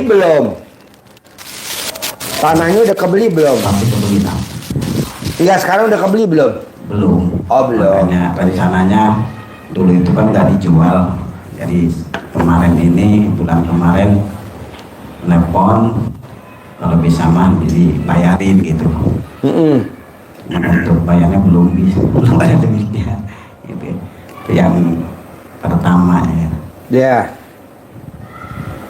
belum? Tanahnya udah kebeli belum? Masih kebeli Pak. Enggak, sekarang udah kebeli belum? Belum. Oh, belum. Makanya rencananya dulu itu kan nggak dijual. Jadi kemarin ini, bulan kemarin telepon kalau bisa mah dibayarin gitu. Nah, untuk bayarnya belum ada duitnya. Gitu. Itu yang pertama ya. Ya.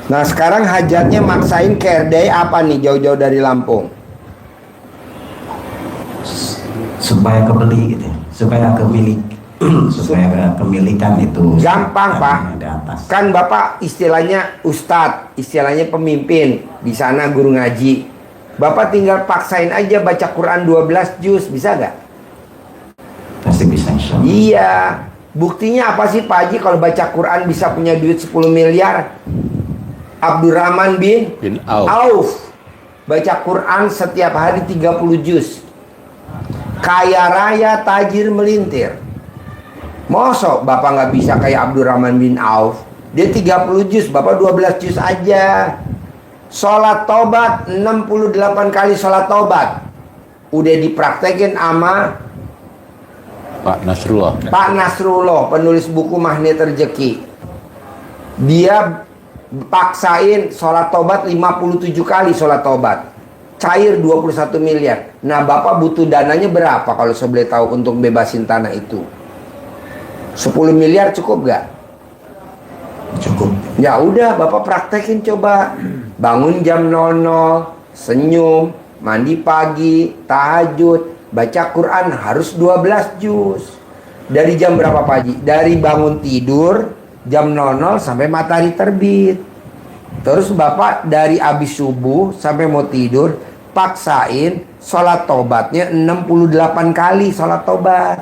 Nah, sekarang hajatnya maksain kerdai apa nih jauh-jauh dari Lampung? Supaya kebeli gitu, supaya kemilik, supaya kemilikan itu gampang Pak. Di atas. Kan Bapak istilahnya ustadz, istilahnya pemimpin di sana, guru ngaji. Bapak tinggal paksain aja baca Quran 12 juz, bisa gak? Pasti bisa insya Allah. Iya. Buktinya apa sih Pak Haji kalau baca Quran bisa punya duit 10 miliar? Abdurrahman bin Auf baca Quran setiap hari 30 juz. Kaya raya, tajir melintir. Mosok Bapak nggak bisa kayak Abdurrahman bin Auf? Dia 30 juz, Bapak 12 juz aja. Sholat tobat 68 kali sholat tobat. Udah dipraktekin sama Pak Nasrullah. Pak Nasrullah, penulis buku Magnet Rezeki. Dia paksain sholat tobat 57 kali sholat tobat. Cair 21 miliar. Nah, Bapak butuh dananya berapa kalau saya boleh tahu untuk bebasin tanah itu? 10 miliar cukup gak? Cukup. Ya udah, Bapak praktekin coba. Bangun jam 00, senyum, mandi pagi, tahajud, baca Quran harus 12 juz. Dari jam berapa Pak Haji? Dari bangun tidur jam 00 sampai matahari terbit. Terus Bapak dari habis subuh sampai mau tidur paksain sholat tobatnya 68 kali sholat tobat.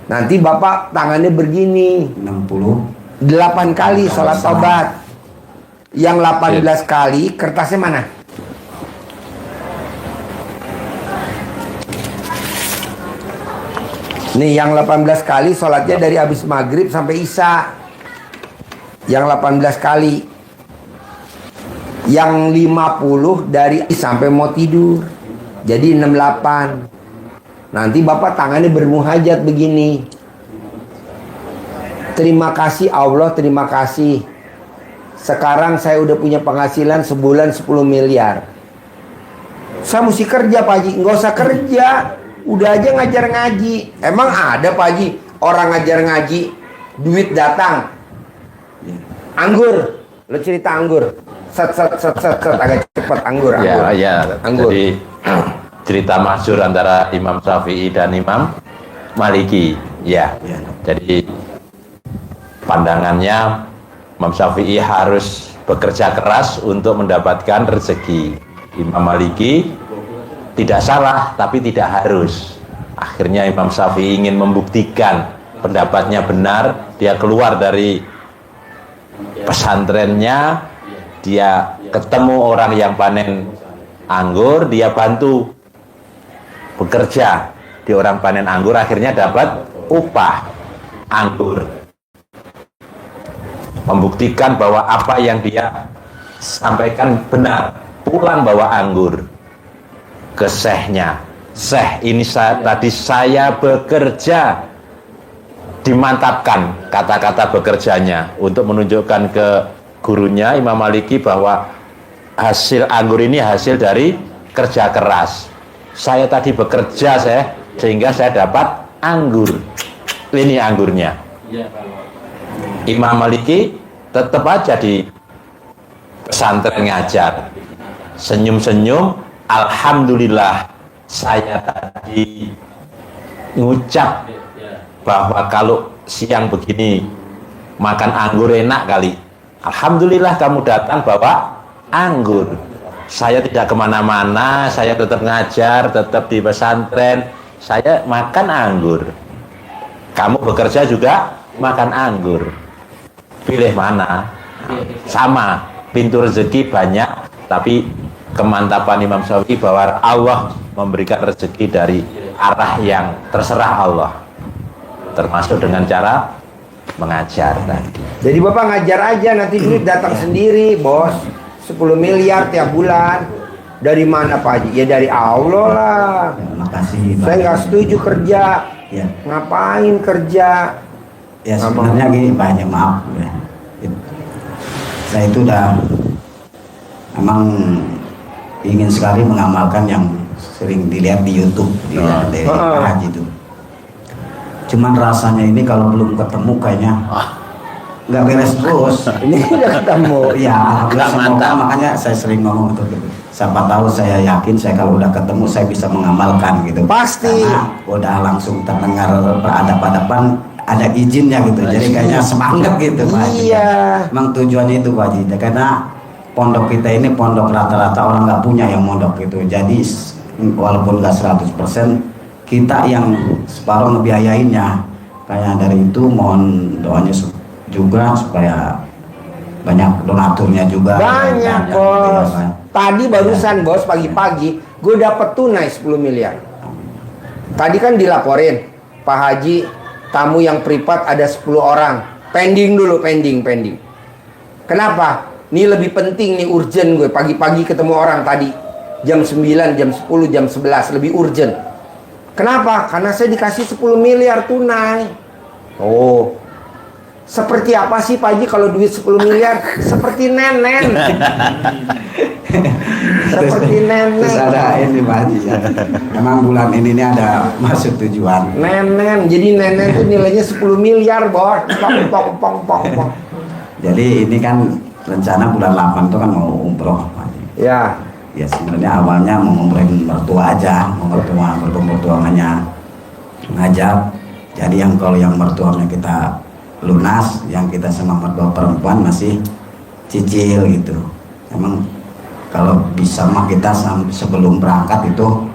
Nanti Bapak tangannya begini 68 kali sholat tobat. Yang 18 kali kertasnya mana? Nih yang 18 kali sholatnya dari habis maghrib sampai isya. Yang 18 kali. Yang 50 dari sampai mau tidur. Jadi 68. Nanti Bapak tangannya bermuhajat begini. Terima kasih Allah, terima kasih. Sekarang saya udah punya penghasilan sebulan 10 miliar. Saya mesti kerja Pak Haji. Nggak usah kerja. Udah aja ngajar ngaji. Emang ada Pak Haji orang ngajar ngaji duit datang? Anggur. Lo cerita anggur. Set agak cepet anggur. Ya. Anggur. Jadi cerita masyhur antara Imam Syafi'i dan Imam Maliki. Ya. Jadi pandangannya Imam Syafi'i harus bekerja keras untuk mendapatkan rezeki. Imam Maliki tidak salah, tapi tidak harus. Akhirnya Imam Syafi'i ingin membuktikan pendapatnya benar. Dia keluar dari pesantrennya, dia ketemu orang yang panen anggur, dia bantu bekerja di orang panen anggur, akhirnya dapat upah anggur. Membuktikan bahwa apa yang dia sampaikan benar. Pulang bawa anggur ke syekhnya. Syekh, ini tadi saya bekerja. Dimantapkan kata-kata bekerjanya untuk menunjukkan ke gurunya Imam Maliki bahwa hasil anggur ini hasil dari kerja keras. Saya tadi bekerja sehingga saya dapat anggur. Ini anggurnya. Imam Maliki tetap aja di pesantren ngajar, senyum-senyum, alhamdulillah saya tadi ngucap bahwa kalau siang begini makan anggur enak kali. Alhamdulillah kamu datang bawa anggur. Saya tidak kemana-mana, saya tetap ngajar, tetap di pesantren, saya makan anggur. Kamu bekerja juga makan anggur. Pilih mana? Sama, pintu rezeki banyak, tapi kemantapan Imam Syafi'i bahwa Allah memberikan rezeki dari arah yang terserah Allah, termasuk dengan cara mengajar tadi. Jadi Bapak ngajar aja, nanti duit datang sendiri, bos. 10 miliar tiap bulan. Dari mana Pak Haji? Ya dari Allah lah. Terima kasih. Saya nggak setuju kerja. Ya, Ngapain kerja? ya sebenarnya gini Pak Haji, maaf ya. Saya itu udah emang ingin sekali mengamalkan yang sering dilihat di YouTube dari Pak Haji itu. Cuman rasanya ini kalau belum ketemu kayaknya nggak beres terus. Ini udah ketemu. Ya, Nggak semoga, mantap. makanya saya sering ngomong itu. Siapa tahu, saya yakin saya kalau udah ketemu saya bisa mengamalkan gitu. Pasti. Karena udah langsung terdengar beradab-adaban, ada izinnya gitu. Jadi kayaknya semangat gitu Pak Haji. Iya. Emang tujuannya itu Pak Haji. Karena pondok kita ini pondok rata-rata orang nggak punya yang mondok gitu. Jadi walaupun nggak 100%, kita yang separuh ngebiayainnya. Kayak dari itu mohon doanya juga supaya banyak donaturnya juga. Banyak gitu bos. ya, Pak. Tadi barusan bos pagi-pagi gue dapet tunai 10 miliar. Tadi kan dilaporin Pak Haji, tamu yang privat ada 10 orang. Pending dulu, pending. Kenapa? Ini lebih penting nih, urgent gue. Pagi-pagi ketemu orang tadi. Jam 9, jam 10, jam 11. Lebih urgent. Kenapa? Karena saya dikasih 10 miliar tunai. Oh. Seperti apa sih Pak Haji kalau duit 10 miliar? Seperti nenen. Seperti nenek. Terus ada ini Pak Haji ya. Memang bulan ini nih ada masuk tujuan. Nenen. Jadi nenen itu nilainya 10 miliar bos. Pong. Jadi ini kan rencana bulan 8 itu kan mau umroh Pak Haji. Ya. Ya sebenarnya awalnya mau ngumrohin mertua aja, mau mertuanya ngajak. Jadi yang kalau yang mertuanya kita lunas, yang kita sama mertua perempuan masih cicil gitu. Emang kalau bisa mah kita sebelum berangkat itu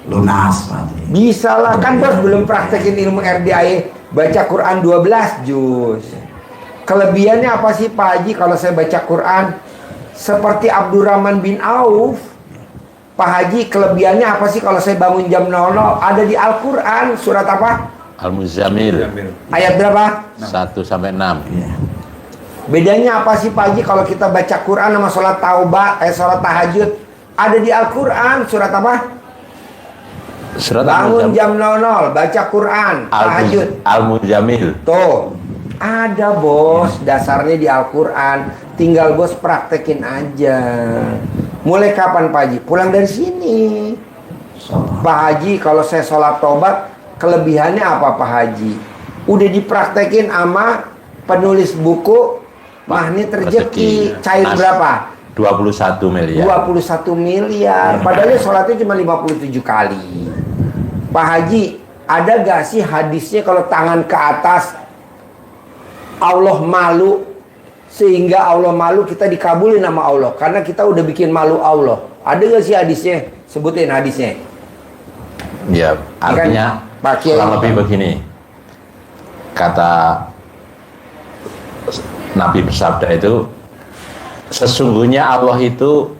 lunas Pak Haji. Bisa lah. Kan bos belum praktekin ilmu RDAE. Baca Quran 12 juz. Kelebihannya apa sih Pak Haji kalau saya baca Quran? Seperti Abdurrahman bin Auf. Pak Haji, kelebihannya apa sih kalau saya bangun jam 00? Ada di Al-Quran. Surat apa? Al-Muzammil Ayat berapa? 1 sampai 6. Iya. Bedanya apa sih Pak Haji kalau kita baca Quran sama sholat sholat tahajud? Ada di Al-Quran. Surat apa? Surat Bangun jam 00, baca Quran, tahajud. Al-Muzammil. Tuh, ada bos, dasarnya di Al-Quran. Tinggal bos praktekin aja. Mulai kapan Pak Haji? Pulang dari sini. Pak Haji, kalau saya sholat tobat, kelebihannya apa Pak Haji? Udah dipraktekin sama penulis buku Magnet Rezeki. Cair Mas, berapa? 21 miliar. 21 miliar. Padahal sholatnya cuma 57 kali. Pak Haji, ada gak sih hadisnya kalau tangan ke atas Allah malu, sehingga Allah malu, kita dikabulin sama Allah karena kita udah bikin malu Allah? Ada gak sih hadisnya? Sebutin hadisnya. Ya, artinya Pak Kiai. kurang lebih begini. Kata Nabi bersabda itu, sesungguhnya Allah itu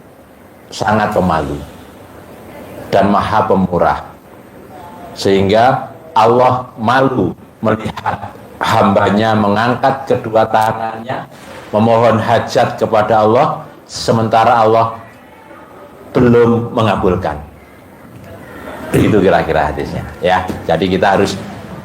sangat pemalu dan maha pemurah, sehingga Allah malu melihat hambanya mengangkat kedua tangannya memohon hajat kepada Allah sementara Allah belum mengabulkan. Itu kira-kira hadisnya ya. Jadi kita harus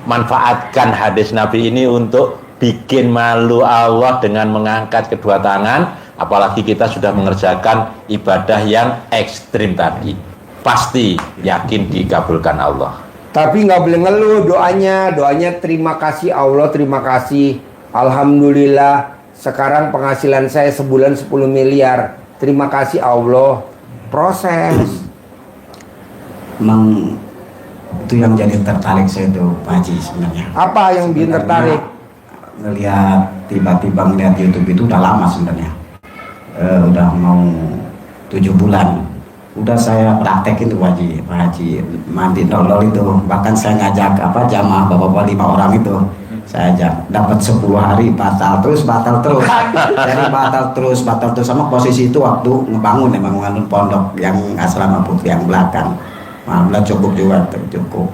manfaatkan hadis Nabi ini untuk bikin malu Allah dengan mengangkat kedua tangan, apalagi kita sudah mengerjakan ibadah yang ekstrim tadi. Pasti yakin dikabulkan Allah. Tapi nggak boleh ngeluh doanya. Doanya terima kasih Allah, terima kasih. Alhamdulillah, sekarang penghasilan saya sebulan 10 miliar. Terima kasih Allah. Proses. Emang itu yang jadi tertarik saya itu Pak Haji sebenarnya. Apa yang bikin tertarik? Ngelihat tiba-tiba ngelihat YouTube itu udah lama sebenarnya. Udah mau 7 bulan. Udah saya praktekin tuh Pak Haji mandi nolol itu. Bahkan saya ngajak jamaah bapak-bapak 5 orang itu. Saya ajak, dapat 10 hari batal terus. Jadi batal terus sama posisi itu waktu ngebangun pondok yang asrama putri yang belakang. Alhamdulillah cukup juga, cukup.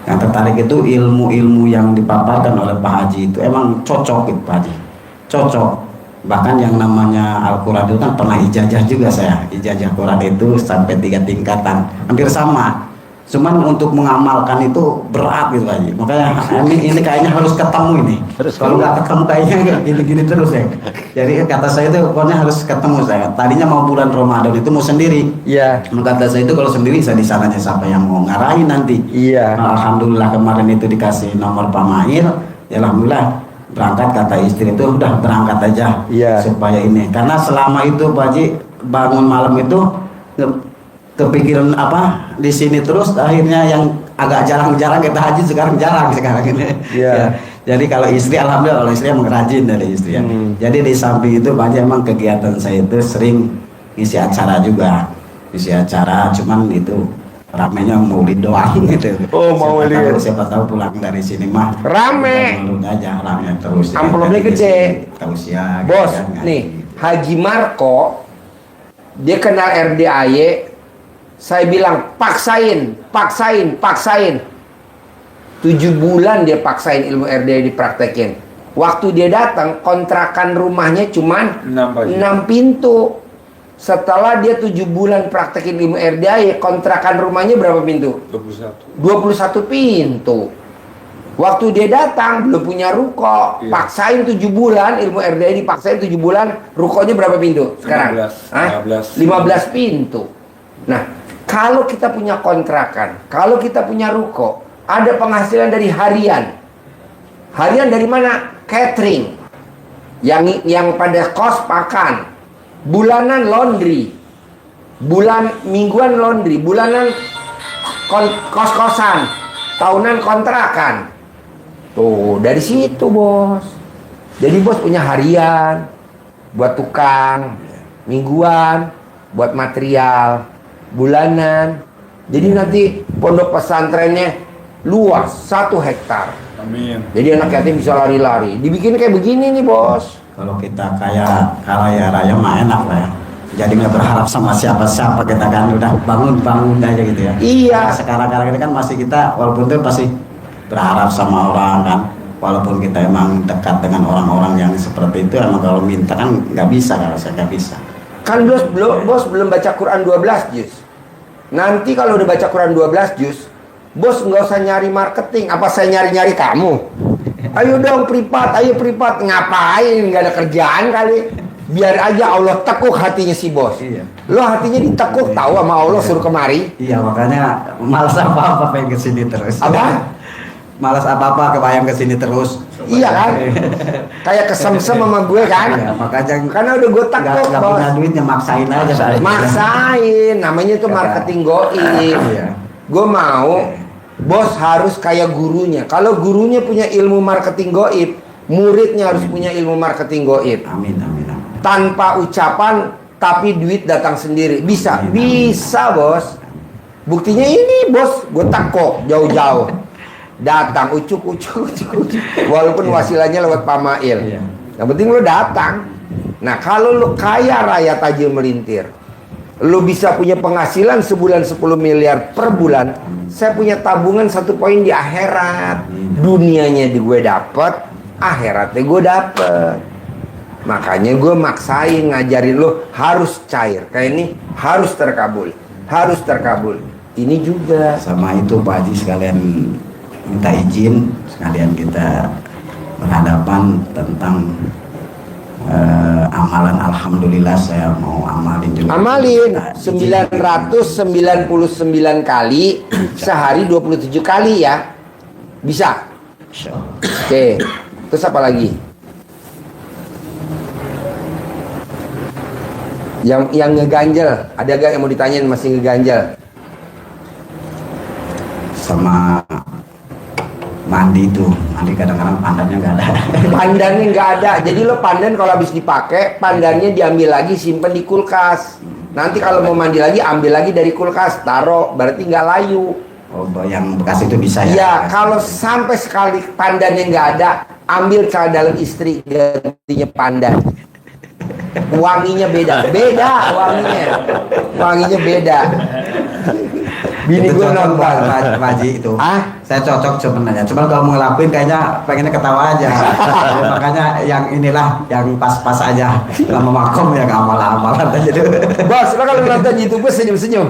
Yang tertarik itu ilmu-ilmu yang dipaparkan oleh Pak Haji itu emang cocok gitu Pak Haji. Cocok. Bahkan yang namanya Al-Quran itu kan pernah ijazah juga saya. Ijazah Quran itu sampai 3 tingkatan, hampir sama. Cuman untuk mengamalkan itu berat gitu Pak Haji. Makanya ini kayaknya harus ketemu ini. Kalau nggak ketemu kayaknya gini-gini terus ya. Jadi kata saya itu pokoknya harus ketemu saya. Tadinya mau bulan Ramadan itu mau sendiri. Iya. Kata saya itu kalau sendiri saya di sananya siapa yang mau ngarahin nanti. Iya. Alhamdulillah kemarin itu dikasih nomor Pak Mahir. Ya alhamdulillah berangkat, kata istri itu udah berangkat aja. Iya. Supaya ini. Karena selama itu Pak Haji bangun malam itu kepikiran apa di sini terus, akhirnya yang agak jarang-jarang kita haji sekarang ini. Iya. Ya, jadi kalau istri alhamdulillah, kalau istri emang rajin dari istri ya. Jadi di samping itu banyak emang kegiatan saya itu sering ngisi acara juga, ngisi acara, cuman itu ramenya maulid doang gitu. Oh, maulid. Siapa tahu pulang dari sini mah Rame. maulid aja, rame terus. Amplopnya gede. Terus ya. Bos, gitu kan, nih gitu. Haji Marco, dia kenal RDAY. Saya bilang paksain. 7 bulan dia paksain ilmu RDAY dipraktekin. Waktu dia datang, kontrakan rumahnya cuman 6 pintu. Setelah dia 7 bulan praktekin ilmu RDAY, kontrakan rumahnya berapa pintu? 21 pintu. Waktu dia datang belum punya ruko, paksain 7 bulan ilmu RDAY dipaksain 7 bulan, rukonya berapa pintu sekarang? 15 pintu. Nah, kalau kita punya kontrakan, kalau kita punya ruko, ada penghasilan dari harian. Harian dari mana? Catering. Yang pada kos makan. Bulanan laundry. Mingguan laundry, bulanan kos-kosan, tahunan kontrakan. Tuh, dari situ, Bos. Jadi Bos punya harian buat tukang, mingguan buat material, bulanan. Jadi nanti pondok pesantrennya luas 1 hektar. Amin. Jadi anak yatim bisa lari-lari. Dibikin kayak begini nih, Bos. Kalau kita kayak kaya raya mah enak lah ya. Jadi nggak berharap sama siapa-siapa, kita kan udah bangun aja gitu ya. Iya. Nah, sekarang ini kan masih kita walaupun itu pasti berharap sama orang kan. Walaupun kita emang dekat dengan orang-orang yang seperti itu, emang kalau minta kan nggak bisa, kalau saya nggak bisa. Kan Bos belum baca Quran 12 juz. Nanti kalau udah baca Quran 12 juz, Bos nggak usah nyari marketing. Apa saya nyari-nyari kamu? Ayo dong privat, ngapain? Nggak ada kerjaan kali. Biar aja Allah tekuk hatinya si Bos. Iya. Lo hatinya ditekuk, tahu sama Allah suruh kemari. Iya, makanya malas apa-apa pengen kesini terus. Apa? Malas apa-apa kebayang kesini terus. Iya kan? Kayak kesemsem sama gue kan? Iya, makanya Karena udah gue tekuk, nggak Bos. punya duitnya, maksain aja. Maksain, namanya itu marketing goib. Iya. Gue mau Bos harus kayak gurunya. Kalau gurunya punya ilmu marketing goib, muridnya harus punya ilmu marketing goib. Amin. Tanpa ucapan, tapi duit datang sendiri. Bisa, bisa Bos. Buktinya ini Bos, gue tekuk jauh-jauh. Datang, ucuk. Walaupun wasilahnya lewat Pak Mail. Iya. Yang penting lo datang. Nah, kalau lo kaya raya tajil melintir, lo bisa punya penghasilan sebulan 10 miliar per bulan. Saya punya tabungan 1 poin di akhirat. Dunianya gue dapet, akhiratnya gue dapet. Makanya gue maksain ngajarin lo harus cair. Kayak ini harus terkabul. Ini juga. Sama itu Pak Haji sekalian minta izin, sekalian kita berhadapan tentang amalan. Alhamdulillah saya mau amalin juga. Amalin 999 kali sehari 27 kali ya. Bisa. Oke. Terus apa lagi? Yang ngeganjel, ada gak yang mau ditanyain masih ngeganjel? Sama mandi kadang-kadang pandannya nggak ada. Pandannya nggak ada. Jadi lo pandan kalau habis dipakai, pandannya diambil lagi, simpen di kulkas. Nanti kalau mau mandi lagi, ambil lagi dari kulkas, taruh, berarti nggak layu. Oh, yang bekas itu bisa ya? Iya, kalau sampai sekali pandannya nggak ada, ambil celana dalam istri, gantinya pandan. Wanginya beda wanginya beda. Bini Itu gue cocok nonton. buat Pak Haji itu. Saya cocok sebenarnya. Cuman kalau mau ngelakuin kayaknya pengennya ketawa aja. Ya, makanya yang inilah yang pas-pas aja. Lama makom yang amal-amalan aja dulu. Bos, lo kalau nonton YouTube gue senyum-senyum?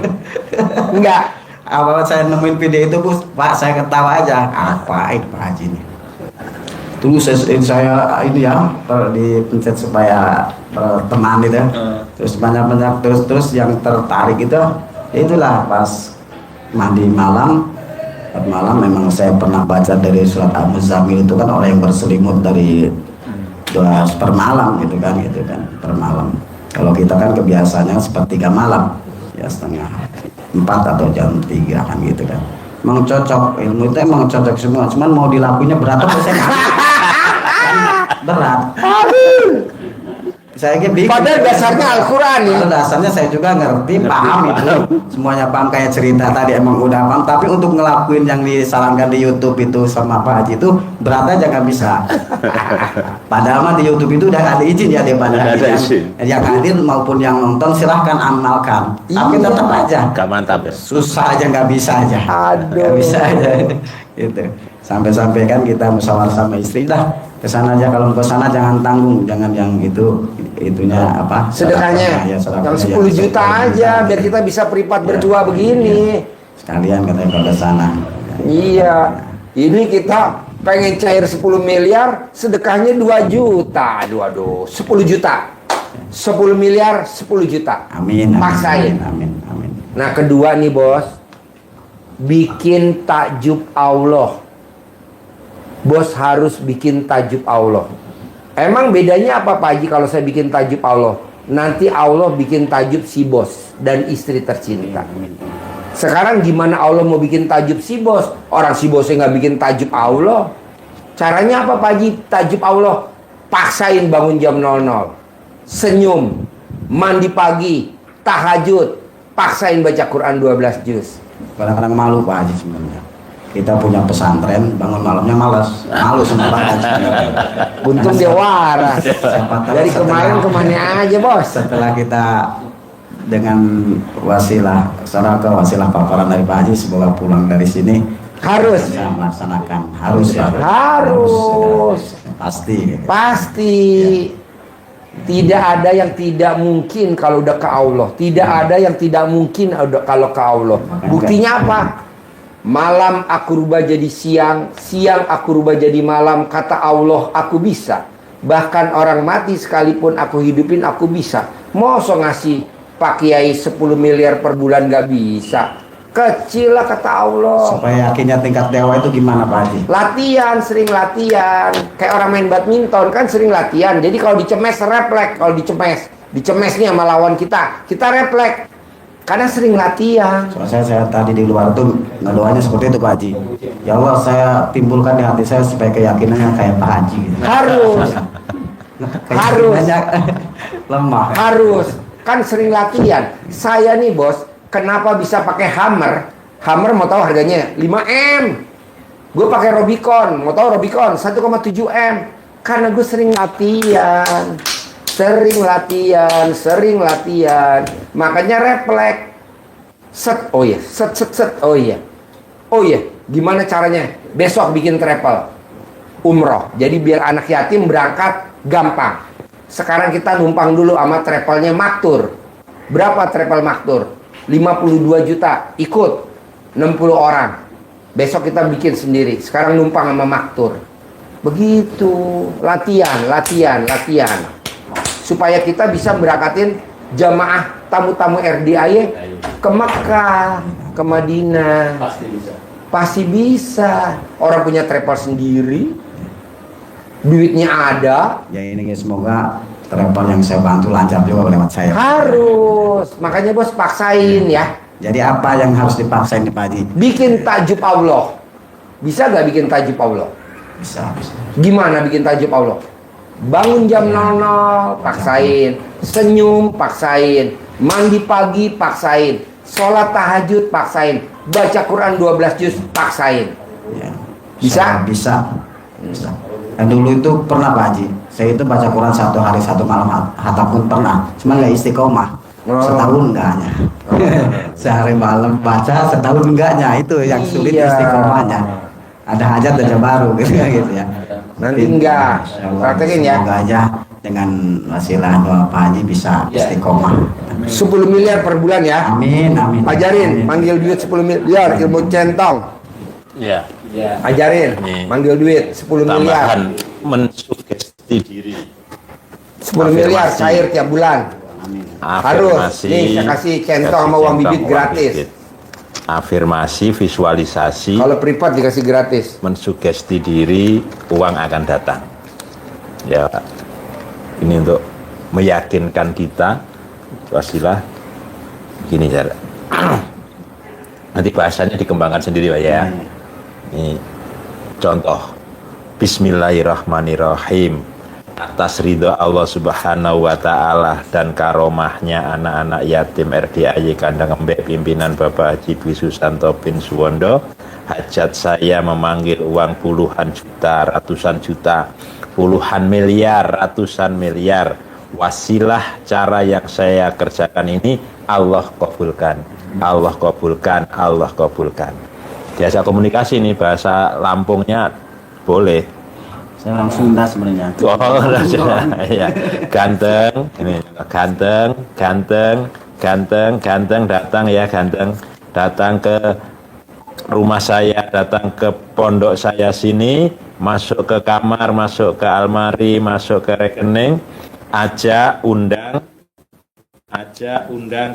Enggak. Awal saya nemuin video itu, Bos, Pak, saya ketawa aja. Apain Pak Haji ini? Dulu saya ini ya dipencet supaya teman itu, terus banyak terus yang tertarik itulah pas mandi malam memang saya pernah baca dari surat Al-Muzammil itu kan orang yang berselimut dari 2 per malam gitu kan per malam. Kalau kita kan kebiasaannya sepertiga malam ya, setengah 4 atau jam 3 kan gitu kan. Emang cocok, ilmu itu emang cocok semua, cuman mau dilakuinnya berat apa saya nggak berat. Saya bingung. Padahal dasarnya Al-Quran ya. Padahal dasarnya saya juga ngerti, paham itu. Semuanya paham kayak cerita tadi emang udah paham. Tapi untuk ngelakuin yang disarankan di YouTube itu sama Pak Haji itu berat aja nggak bisa. Padahal mah di YouTube itu udah ada izin ya daripada yang hadir maupun yang nonton silahkan amalkan. Tapi tetap aja. Gak mantap ya. Susah aja nggak bisa aja. Nggak bisa aja. Gitu. Sampai-sampai kan kita musyawarah sama istri dah. Kesana aja, kalau ke sana jangan tanggung, jangan yang itunya apa sedekahnya ya, yang 10 juta aja biar kita bisa privat berdua begini sekalian katanya kalau ke sana. Iya, ini kita pengen cair 10 miliar, sedekahnya 2 juta. Aduh, 10 juta 10 miliar 10 juta. Amin. Paksain. Amin. Nah kedua nih bos, bikin takjub Allah. Bos harus bikin takjub Allah. Emang bedanya apa Pak Haji kalau saya bikin takjub Allah? Nanti Allah bikin takjub si bos dan istri tercinta. Sekarang gimana Allah mau bikin takjub si bos? Orang si bosnya nggak bikin takjub Allah. Caranya apa Pak Haji? Takjub Allah. Paksain bangun jam 00. Senyum. Mandi pagi. Tahajud. Paksain baca Quran 12 juz. Kadang-kadang malu Pak Haji sebenarnya. Kita punya pesantren, bangun malamnya malu sama Pak Haji. Untung dia waras. Dari kemarin kemana aja bos? Setelah kita dengan wasilah paparan dari Pak Haji, semoga pulang dari sini harus bisa melaksanakan, harus pasti ya. Tidak ada yang tidak mungkin kalau udah ke Allah. Tidak ada yang tidak mungkin kalau ke Allah. Buktinya apa? Malam aku rubah jadi siang, siang aku rubah jadi malam. Kata Allah, aku bisa. Bahkan orang mati sekalipun aku hidupin, aku bisa. Masa ngasih Pak Kiai 10 miliar per bulan gak bisa? Kecil lah kata Allah. Supaya yakinnya tingkat dewa itu gimana Pak Haji? Latihan, sering latihan. Kayak orang main badminton kan sering latihan. Jadi kalau dicemes refleks. Kalau dicemes nih sama lawan kita refleks. Karena sering latihan. Soalnya saya tadi di luar tuh ngedoanya seperti itu Pak Haji. Ya Allah, saya timbulkan di hati saya supaya keyakinannya kayak Pak Haji gitu. Harus lemah. Harus. Kan sering latihan. Saya nih bos, kenapa bisa pakai Hammer? Hammer mau tahu harganya 5M. Gue pakai Robicon, mau tahu Robicon 1,7M. Karena gue sering latihan. Sering latihan. Makanya refleks. Set. Oh iya. Gimana caranya? Besok bikin travel umroh. Jadi biar anak yatim berangkat gampang. Sekarang kita numpang dulu sama travelnya Maktur. Berapa travel Maktur? 52 juta. Ikut 60 orang. Besok kita bikin sendiri. Sekarang numpang sama Maktur. Begitu. Latihan. Supaya kita bisa berangkatin jamaah tamu-tamu RDIY ke Mekah, ke Madinah. Pasti bisa. Orang punya travel sendiri, duitnya ada. Ya ini semoga travel yang saya bantu lancar juga lewat saya. Harus. Makanya bos paksain ya. Jadi apa yang harus dipaksain nih Pak Haji? Bikin takjub Allah. Bisa gak bikin takjub Allah? Bisa. Gimana bikin takjub Allah? Bangun jam 00, paksain. Senyum, paksain. Mandi pagi, paksain. Sholat tahajud, paksain. Baca Quran 12 juz, paksain. Ya. Bisa? Bisa. Dan dulu itu pernah Pak Haji, saya itu baca Quran 1 hari 1 malam hatam pun pernah, cuman nggak istiqomah. setahun enggaknya. Sehari malam baca, setahun enggaknya, itu yang sulit Iya. istiqomahnya. Ada hajat ada baru gitu ya. Nanti enggak. Praktekin ya. Semoga aja dengan wasilah doa Pak Haji bisa istiqomah. 10 miliar per bulan ya. Amin, amin. Ajarin, Amin. manggil duit 10 miliar, ilmu centong. Ya. Ajarin, Nih. manggil duit 10 miliar. Tambahan mensugesti diri. 10 miliar Afirmasi. cair tiap bulan. Harus. Afirmasi. Nih, saya kasih centong sama uang bibit gratis. Afirmasi, visualisasi, Kalau privat dikasih gratis. mensugesti diri, uang akan datang. Ya, ini untuk meyakinkan kita, wasilah, gini cara. Nanti bahasanya dikembangkan sendiri Pak ya. Ini contoh. Bismillahirrahmanirrahim. Atas ridho Allah Subhanahu wa Ta'ala dan karomahnya anak-anak yatim RDAY Kandang Embek pimpinan Bapak Haji Dwi Susanto bin Suwondo, hajat saya memanggil uang puluhan juta, ratusan juta, puluhan miliar, ratusan miliar. Wasilah cara yang saya kerjakan ini Allah kabulkan, Allah kabulkan, Allah kabulkan. Biasa komunikasi nih, bahasa Lampungnya boleh. Saya orang Sunda sebenarnya. Oh, ya. Ganteng, ini ganteng, ganteng, ganteng, ganteng datang ya, ganteng datang ke rumah saya, datang ke pondok saya sini, masuk ke kamar, masuk ke almari, masuk ke rekening, ajak undang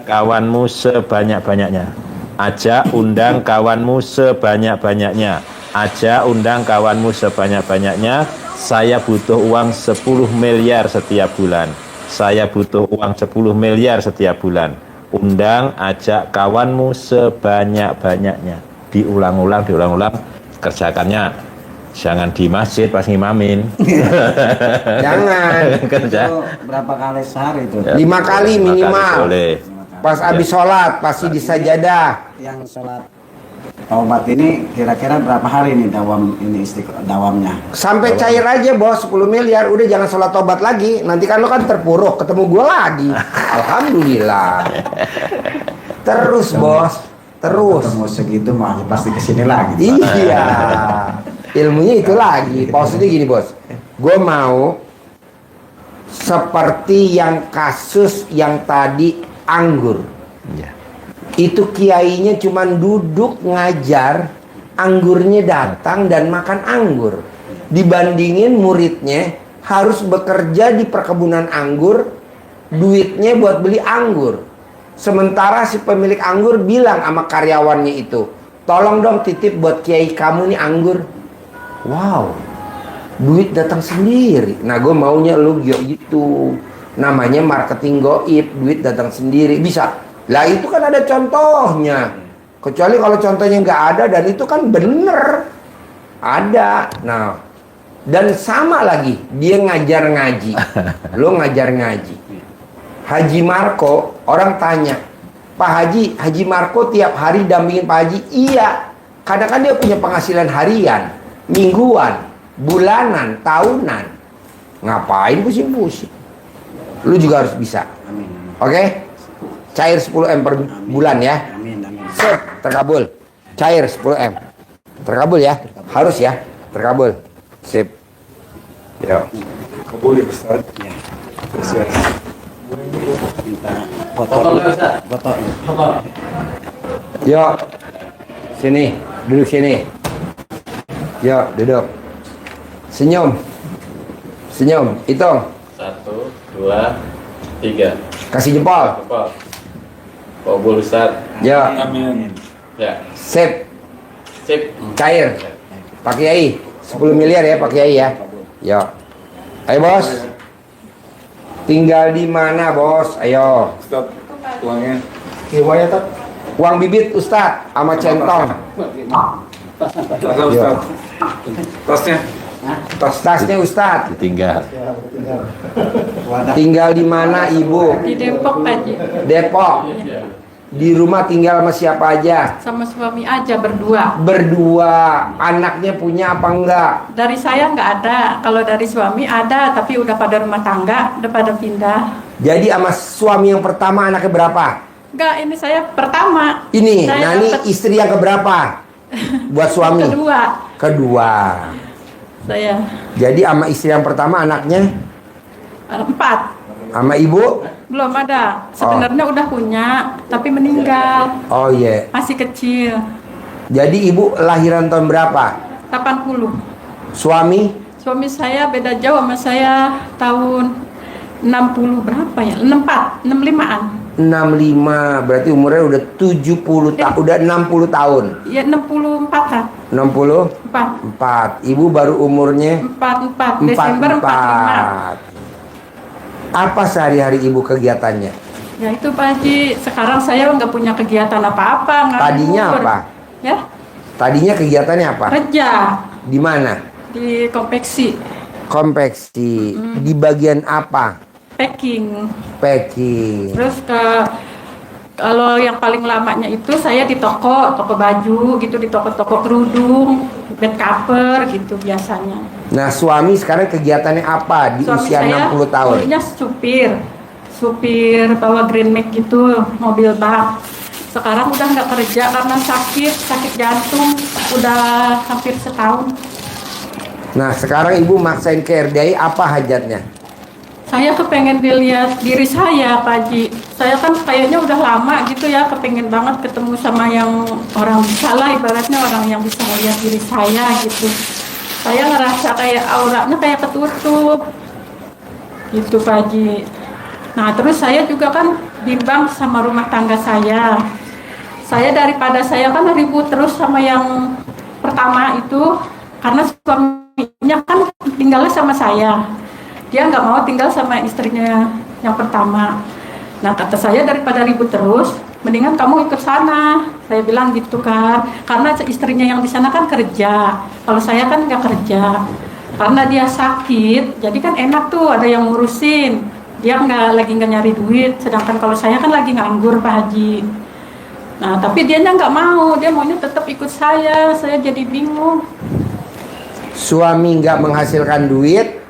kawanmu sebanyak-banyaknya. Ajak undang kawanmu sebanyak-banyaknya. Ajak undang kawanmu sebanyak-banyaknya. Saya butuh uang 10 miliar setiap bulan. Saya butuh uang 10 miliar setiap bulan. Undang, ajak kawanmu sebanyak-banyaknya. Diulang-ulang, kerjakannya. Jangan di masjid pas ngimamin. Jangan. Kerja. Itu berapa kali sehari itu? 5 kali minimal. Boleh. Pas habis sholat, pasti di sajadah. Yang sholat taubat ini kira-kira berapa hari nih dawamnya? Sampai cair aja bos, 10 miliar. Udah jangan sholat tobat lagi. Nanti kan lo kan terpuruk, ketemu gua lagi. Alhamdulillah. Terus bos, terus. Ketemu segitu mah pasti kesini lagi. Iya. Ilmunya itu lagi. Maksudnya gini bos, gue mau seperti yang kasus yang tadi anggur. Ya. Itu kiainya cuman duduk ngajar, anggurnya datang dan makan anggur. Dibandingin muridnya harus bekerja di perkebunan anggur, duitnya buat beli anggur. Sementara si pemilik anggur bilang sama karyawannya itu, tolong dong titip buat kiai kamu nih anggur. Wow, duit datang sendiri. Nah gue maunya lu gitu. Namanya marketing goib, duit datang sendiri. Bisa. Lah itu kan ada contohnya. Kecuali kalau contohnya nggak ada dan itu kan bener. Ada. Nah, dan sama lagi, dia ngajar ngaji. Lo ngajar ngaji. Haji Marco, orang tanya, Pak Haji, Haji Marco tiap hari dampingin Pak Haji? Iya. Kadang kan dia punya penghasilan harian, mingguan, bulanan, tahunan. Ngapain pusing-pusing? Lu juga harus bisa. Oke? Cair 10 M per bulan ya. Set, terkabul. Cair 10 M. Terkabul ya. Harus ya. Terkabul. Sip. Yo. Kabul ya Ustaz. Ya. Terus Minta foto. Yo. Sini, duduk sini. Yo, duduk. Senyum. Senyum. Hitung. 1, 2, 3. Kasih jempol. Apa? Kabul Ustaz. Yo. Amin. Ya. Sip. Sip. Cair. Pak Kiai. 10 miliar ya Pak Kiai ya. Yo. Ayo bos. Tinggal di mana bos? Ayo. Ustaz, uangnya. Kiwaya tuh. Uang bibit Ustad sama centong. Tasnya Ustaz. Tasnya. Tasnya Ustad. Ditinggal. Tinggal di mana Ibu? Di Depok Haji, Depok. Di rumah tinggal sama siapa aja? sama suami aja berdua. Berdua. Anaknya punya apa enggak? Dari saya nggak ada, kalau dari suami ada, tapi udah pada rumah tangga, udah pada pindah. Jadi sama suami yang pertama anaknya berapa? Enggak, ini saya pertama. Ini, Saya nah ini dapat istri yang keberapa? Buat suami? kedua. Kedua. Jadi sama istri yang pertama anaknya? 4. Sama ibu? Belum ada. Sebenarnya udah punya, tapi meninggal. Oh iya. Masih kecil. Jadi ibu lahiran tahun berapa? 80. Suami? Suami saya beda jauh sama saya tahun 60 berapa ya? 64, 65-an. 65, berarti umurnya udah 70 tahun, udah 60 tahun. Ya 64-an. 64. Ibu baru umurnya 44 Desember 45. Apa sehari-hari ibu kegiatannya? Ya itu Pak Haji, sekarang saya nggak punya kegiatan apa-apa. Tadinya nganggur. apa? Ya, Tadinya kegiatannya apa? kerja Di mana? di konveksi, Konveksi. Di bagian apa? packing. Packing. Terus kalau yang paling lamanya itu saya di toko baju gitu, di toko-toko kerudung, bed cover gitu biasanya. Nah, suami sekarang kegiatannya apa di Suami usia saya 60 tahun? dulunya supir bawa Green Mac gitu, mobil bak. Sekarang udah nggak kerja karena sakit jantung, udah hampir setahun. Nah, sekarang ibu maksain ke RDI, apa hajatnya? Saya kepengen dilihat diri saya, Pak Haji. Saya kan kayaknya udah lama gitu ya, kepengen banget ketemu sama yang orang bisa lah, ibaratnya orang yang bisa melihat diri saya gitu. Saya ngerasa kayak auranya kayak ketutup gitu, Pak Haji. Nah, terus saya juga kan bimbang sama rumah tangga saya. Saya daripada saya kan ribut terus sama yang pertama itu, karena suaminya kan tinggalnya sama saya. Dia nggak mau tinggal sama istrinya yang pertama. Nah, kata saya daripada ribut terus, mendingan kamu ikut sana. Saya bilang gitu kan, karena istrinya yang di sana kan kerja. Kalau saya kan nggak kerja, karena dia sakit. Jadi kan enak tuh ada yang ngurusin. Dia lagi nggak nyari duit. Sedangkan kalau saya kan lagi nganggur, Pak Haji. Nah, tapi dianya nggak mau. Dia maunya tetap ikut saya. Saya jadi bingung. Suami nggak menghasilkan duit,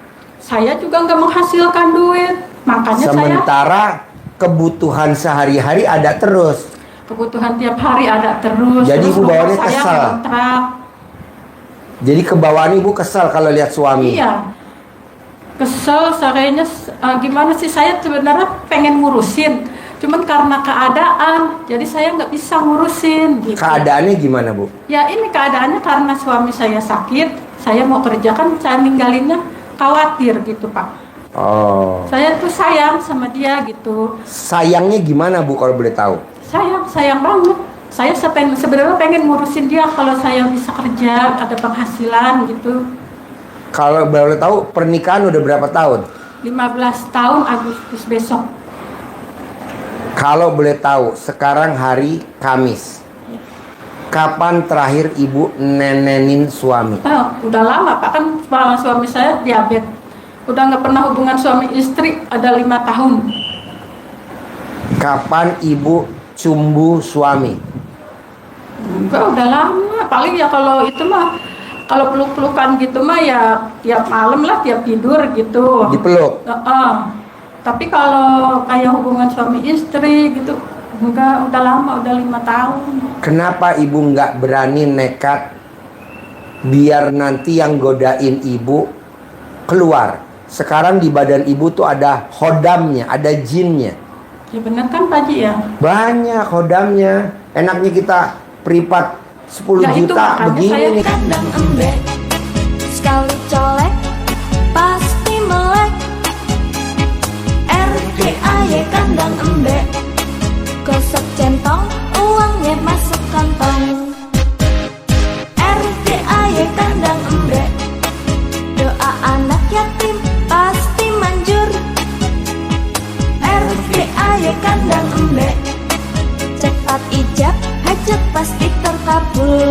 Saya juga nggak menghasilkan duit, makanya sementara kebutuhan sehari-hari ada terus. kebutuhan tiap hari ada terus. Jadi Terus ibu rumah bawaannya saya kesal. kontrak. Jadi kebawaan ibu kesal kalau lihat suami. Iya, kesel. Kayaknya gimana sih, saya sebenarnya pengen ngurusin, cuman karena keadaan, jadi saya nggak bisa ngurusin. Gitu. Keadaannya gimana, Bu? Ya ini keadaannya karena suami saya sakit, saya mau kerja kan, saya ninggalinnya khawatir gitu, Pak. Oh. Saya tuh sayang sama dia gitu. Sayangnya gimana, Bu, kalau boleh tahu? Sayang banget. Saya sebenarnya pengen ngurusin dia kalau saya bisa kerja, ada penghasilan gitu. Kalau boleh tahu, pernikahan udah berapa tahun? 15 tahun Agustus besok. Kalau boleh tahu, sekarang hari Kamis. Kapan terakhir ibu nenenin suami? Udah lama, Pak, kan suami saya diabetes. Udah nggak pernah hubungan suami istri, ada 5 tahun. Kapan ibu cumbu suami? Enggak, udah lama. Paling ya kalau itu mah, kalau peluk-pelukan gitu mah ya tiap malam lah, tiap tidur gitu. Dipeluk? Tapi kalau kayak hubungan suami istri gitu, enggak, udah lama, udah 5 tahun. Kenapa ibu nggak berani nekat biar nanti yang godain ibu keluar? Sekarang di badan ibu tuh ada hodamnya, ada jinnya. Ya bener kan, Pak Haji ya? Banyak hodamnya. Enaknya kita privat 10 Ya, itu juta makanya begini saya nih. Kandang embek sekali colek pasti melek. RDAY kandang embek, gosok centong uangnya masuk kantong. RDAY kandang embek, doa anak yatim pasti manjur. RDAY kandang embek, cepat ijab hajat pasti terkabul.